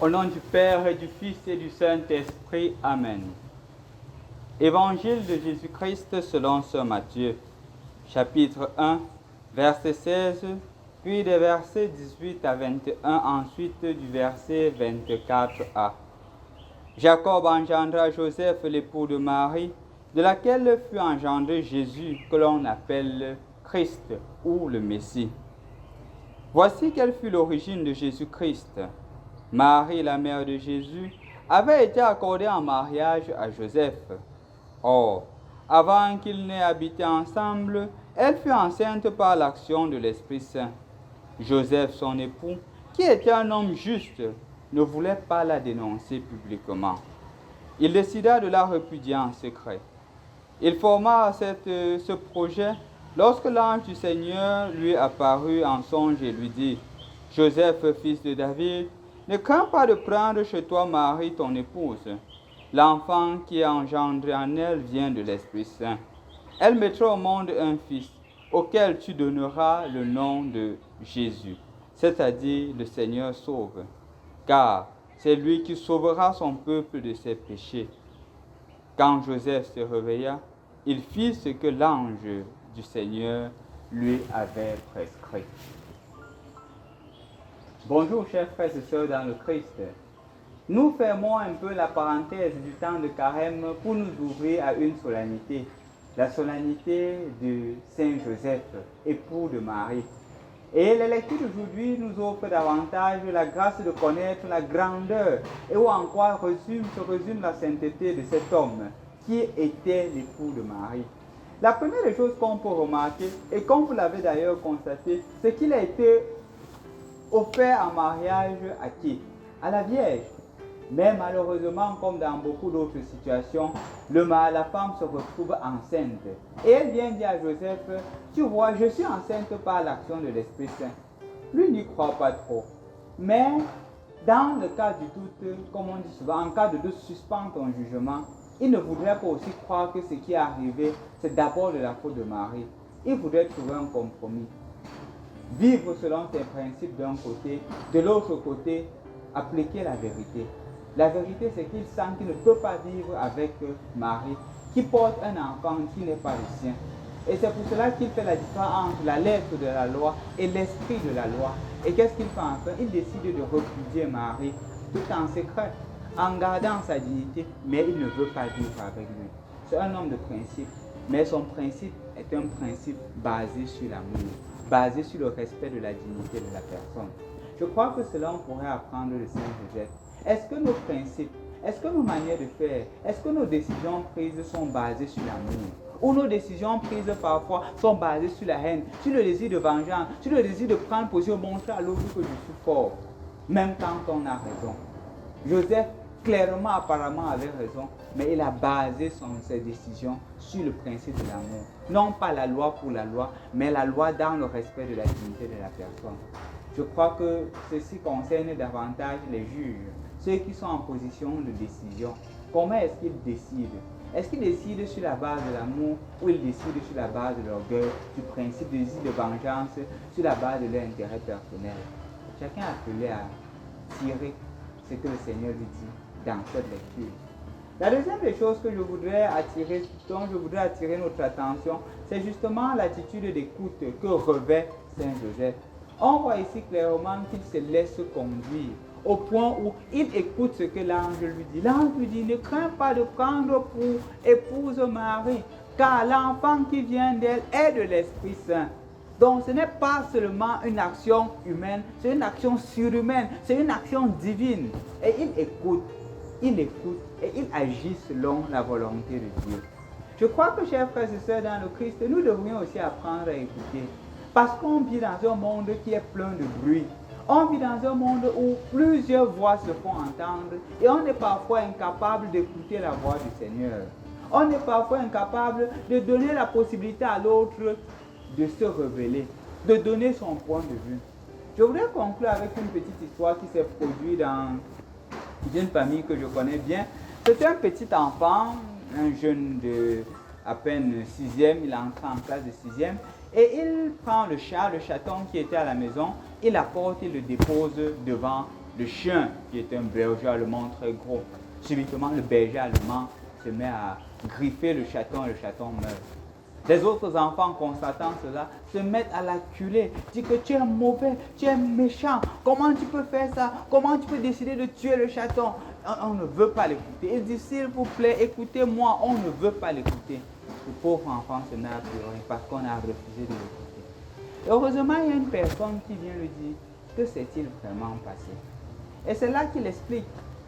Au nom du Père et du Fils et du Saint-Esprit. Amen. Évangile de Jésus-Christ selon saint Matthieu, chapitre 1, verset 16, puis des versets 18 à 21, ensuite du verset 24a. Jacob engendra Joseph, l'époux de Marie, de laquelle fut engendré Jésus, que l'on appelle Christ ou le Messie. Voici quelle fut l'origine de Jésus-Christ. Marie, la mère de Jésus, avait été accordée en mariage à Joseph. Or, avant qu'ils n'aient habité ensemble, elle fut enceinte par l'action de l'Esprit Saint. Joseph, son époux, qui était un homme juste, ne voulait pas la dénoncer publiquement. Il décida de la repudier en secret. Il forma ce projet lorsque l'ange du Seigneur lui apparut en songe et lui dit: « Joseph, fils de David, ne crains pas de prendre chez toi Marie, ton épouse. L'enfant qui est engendré en elle vient de l'Esprit Saint. Elle mettra au monde un fils, auquel tu donneras le nom de Jésus, c'est-à-dire le Seigneur sauve, car c'est lui qui sauvera son peuple de ses péchés. » Quand Joseph se réveilla, il fit ce que l'ange du Seigneur lui avait prescrit. Bonjour chers frères et sœurs dans le Christ. Nous fermons un peu la parenthèse du temps de carême pour nous ouvrir à une solennité, la solennité de Saint Joseph, époux de Marie. Et les lectures d'aujourd'hui nous offrent davantage la grâce de connaître la grandeur et où en quoi se résume la sainteté de cet homme qui était l'époux de Marie. La première des choses qu'on peut remarquer, et comme vous l'avez d'ailleurs constaté, c'est qu'il a été offert en mariage à qui? À la Vierge. Mais malheureusement, comme dans beaucoup d'autres situations, la femme se retrouve enceinte. Et elle vient dire à Joseph: « Tu vois, je suis enceinte par l'action de l'Esprit Saint. » Lui n'y croit pas trop. Mais dans le cas du doute, comme on dit souvent, en cas de doute, suspend ton jugement. Il ne voudrait pas aussi croire que ce qui est arrivé, c'est d'abord de la faute de Marie. Il voudrait trouver un compromis. Vivre selon ses principes d'un côté, de l'autre côté, appliquer la vérité. La vérité, c'est qu'il sent qu'il ne peut pas vivre avec Marie, qui porte un enfant qui n'est pas le sien. Et c'est pour cela qu'il fait la différence entre la lettre de la loi et l'esprit de la loi. Et qu'est-ce qu'il fait enfin? Il décide de repudier Marie, tout en secret, en gardant sa dignité, mais il ne veut pas vivre avec lui. C'est un homme de principe, mais son principe est un principe basé sur l'amour, basé sur le respect de la dignité de la personne. Je crois que cela on pourrait apprendre de Saint Joseph. Est-ce que nos principes, est-ce que nos manières de faire, est-ce que nos décisions prises sont basées sur l'amour? Ou nos décisions prises parfois sont basées sur la haine, sur le désir de vengeance, sur le désir de prendre position, montrer à l'autre que je suis fort, même quand on a raison. Joseph, clairement, apparemment, avait raison, mais il a basé ses décisions sur le principe de l'amour. Non pas la loi pour la loi, mais la loi dans le respect de la dignité de la personne. Je crois que ceci concerne davantage les juges, ceux qui sont en position de décision. Comment est-ce qu'ils décident? Est-ce qu'ils décident sur la base de l'amour ou ils décident sur la base de l'orgueil, du principe de désir de vengeance, sur la base de leur intérêt personnel? Chacun est appelé à tirer ce que le Seigneur lui dit dans cette lecture. La deuxième des choses dont je voudrais attirer notre attention, c'est justement l'attitude d'écoute que revêt Saint Joseph. On voit ici clairement qu'il se laisse conduire au point où il écoute ce que l'ange lui dit. L'ange lui dit: « Ne crains pas de prendre pour épouse Marie, car l'enfant qui vient d'elle est de l'Esprit Saint. » Donc ce n'est pas seulement une action humaine, c'est une action surhumaine, c'est une action divine. Et il écoute et il agit selon la volonté de Dieu. Je crois que, chers frères et sœurs dans le Christ, nous devrions aussi apprendre à écouter. Parce qu'on vit dans un monde qui est plein de bruit. On vit dans un monde où plusieurs voix se font entendre et on est parfois incapable d'écouter la voix du Seigneur. On est parfois incapable de donner la possibilité à l'autre de se révéler, de donner son point de vue. Je voudrais conclure avec une petite histoire qui s'est produite dans une famille que je connais bien. C'était un petit enfant, un jeune de à peine 6e, il entre en classe de 6e, et il prend le chaton qui était à la maison, il l'apporte, il le dépose devant le chien, qui est un berger allemand très gros, subitement le berger allemand se met à griffer le chaton et le chaton meurt. Les autres enfants, constatant cela, se mettent à l'acculer, disent que tu es mauvais, tu es méchant, comment tu peux faire ça, comment tu peux décider de tuer le chaton. On ne veut pas l'écouter. Il dit, s'il vous plaît, écoutez-moi, on ne veut pas l'écouter. Le pauvre enfant se met à pleurer parce qu'on a refusé de l'écouter. Heureusement, il y a une personne qui vient lui dire, que s'est-il vraiment passé? Et c'est là qu'il explique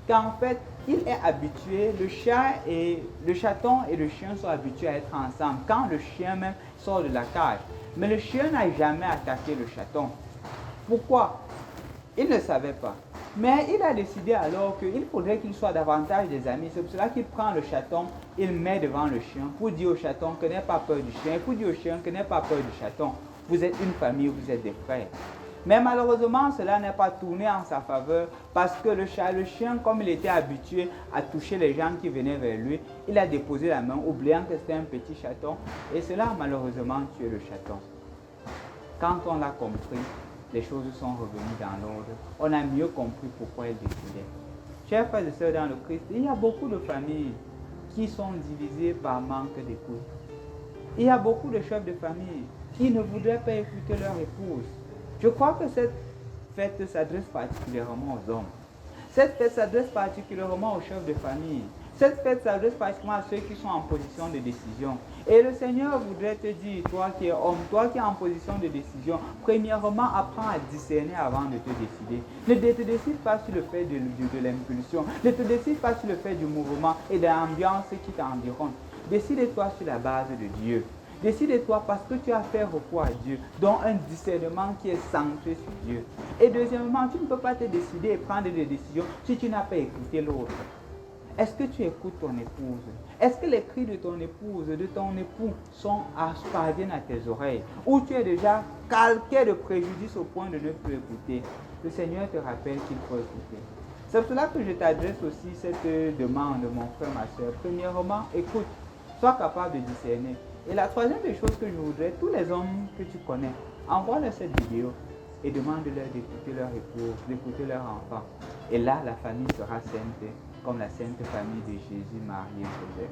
qu'en fait, il est habitué, le chaton et le chien sont habitués à être ensemble quand le chien même sort de la cage. Mais le chien n'a jamais attaqué le chaton. Pourquoi? Il ne savait pas. Mais il a décidé alors qu'il faudrait qu'il soit davantage des amis. C'est pour cela qu'il prend le chaton, il met devant le chien pour dire au chaton que n'aie pas peur du chien, pour dire au chien que n'aie pas peur du chaton. Vous êtes une famille, vous êtes des frères. Mais malheureusement, cela n'est pas tourné en sa faveur parce que le chien, comme il était habitué à toucher les gens qui venaient vers lui, il a déposé la main, oubliant que c'était un petit chaton, et cela a malheureusement tué le chaton. Quand on l'a compris, les choses sont revenues dans l'ordre. On a mieux compris pourquoi il décidait. Chers frères et sœurs dans le Christ, il y a beaucoup de familles qui sont divisées par manque d'écoute. Il y a beaucoup de chefs de famille qui ne voudraient pas écouter leur épouse. Je crois que cette fête s'adresse particulièrement aux hommes. Cette fête s'adresse particulièrement aux chefs de famille. Cette fête s'adresse particulièrement à ceux qui sont en position de décision. Et le Seigneur voudrait te dire, toi qui es homme, toi qui es en position de décision, premièrement, apprends à discerner avant de te décider. Ne te décide pas sur le fait de l'impulsion. Ne te décide pas sur le fait du mouvement et de l'ambiance qui t'environne. Décide-toi sur la base de Dieu. Décide-toi parce que tu as fait recours à Dieu, dont un discernement qui est centré sur Dieu. Et deuxièmement, tu ne peux pas te décider et prendre des décisions si tu n'as pas écouté l'autre. Est-ce que tu écoutes ton épouse? Est-ce que les cris de ton épouse, de ton époux parviennent à tes oreilles? Ou tu es déjà calqué de préjudice au point de ne plus écouter? Le Seigneur te rappelle qu'il faut écouter. C'est pour cela que je t'adresse aussi cette demande, mon frère, ma soeur. Premièrement, écoute, sois capable de discerner. Et la troisième des choses que je voudrais, tous les hommes que tu connais, envoie-leur cette vidéo et demande-leur d'écouter leur épouse, d'écouter leur enfant. Et là, la famille sera sainte, comme la sainte famille de Jésus, Marie et Joseph.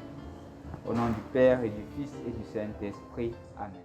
Au nom du Père et du Fils et du Saint-Esprit. Amen.